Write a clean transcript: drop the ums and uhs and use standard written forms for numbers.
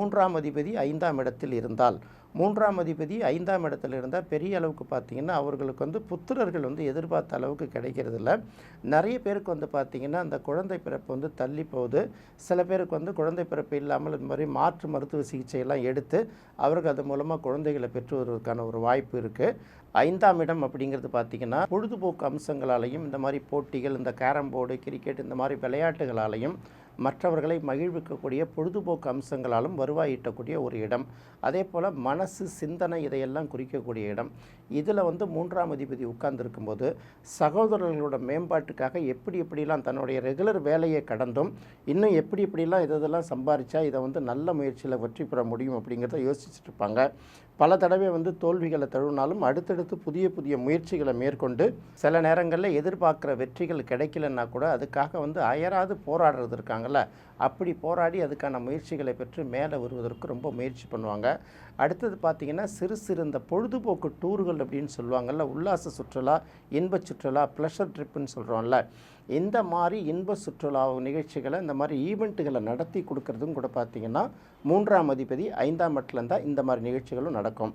மூன்றாம் அதிபதி 5ஆம் இடத்தில் இருந்தால், மூன்றாம் அதிபதி 5ஆம் இடத்தில் இருந்தால் பெரிய அளவுக்கு பார்த்திங்கன்னா அவர்களுக்கு வந்து புத்திரர்கள் வந்து எதிர்பார்த்த அளவுக்கு கிடைக்கிறதில்ல. நிறைய பேருக்கு வந்து பார்த்திங்கன்னா அந்த குழந்தை பிறப்பு வந்து தள்ளி போகுது. சில பேருக்கு வந்து குழந்தை பிறப்பு இல்லாமல் இந்த மாதிரி மாற்று மருத்துவ சிகிச்சையெல்லாம் எடுத்து அவர்கள் அது மூலமாக குழந்தைகளை பெற்று வருவதற்கான ஒரு வாய்ப்பு இருக்குது. 5ஆம் இடம் அப்படிங்கிறது பார்த்திங்கன்னா பொழுதுபோக்கு அம்சங்களாலையும் இந்த மாதிரி போட்டிகள், இந்த கேரம் போர்டு, கிரிக்கெட் இந்த மாதிரி விளையாட்டுகளாலையும் மற்றவர்களை மகிழ்விக்கக்கூடிய பொழுதுபோக்கு அம்சங்களாலும் வருவாய் ஈட்டக்கூடிய ஒரு இடம். அதே போல் மனசு, சிந்தனை இதையெல்லாம் குறிக்கக்கூடிய இடம். இதில் வந்து 3ஆம் அதிபதி உட்கார்ந்துருக்கும்போது சகோதரர்களோட மேம்பாட்டுக்காக எப்படி எப்படிலாம் தன்னுடைய ரெகுலர் வேலையை கடந்தும் இன்னும் எப்படி எப்படிலாம் இதெல்லாம் சம்பாதிச்சா இதை வந்து நல்ல முயற்சியில் வெற்றி பெற முடியும் அப்படிங்கிறத யோசிச்சுட்டு இருப்பாங்க. பல தடவை வந்து தோல்விகளை தழுவினாலும் அடுத்தடுத்து புதிய புதிய முயற்சிகளை மேற்கொண்டு சில நேரங்களில் எதிர்பார்க்குற வெற்றிகள் கிடைக்கலன்னா கூட அதுக்காக வந்து அயராது போராடுறது இருக்காங்கள்ல, அப்படி போராடி அதுக்கான முயற்சிகளை பெற்று மேலே வருவதற்கு ரொம்ப முயற்சி பண்ணுவாங்க. அடுத்தது பார்த்திங்கன்னா சிறு சிறு இந்த பொழுதுபோக்கு டூர்கள் அப்படின்னு சொல்லுவாங்கள்ல, உல்லாச சுற்றுலா, இன்ப சுற்றுலா, ப்ளஷர் ட்ரிப்புன்னு சொல்கிறோம்ல, இந்த மாதிரி இன்ப சுற்றுலா நிகழ்ச்சிகளை இந்த மாதிரி ஈவெண்ட்டுகளை நடத்தி கொடுக்கறதும் கூட பார்த்திங்கன்னா 3ஆம் அதிபதி 5ஆம் இடத்துல இருந்தால் இந்த மாதிரி நிகழ்ச்சிகளும் நடக்கும்.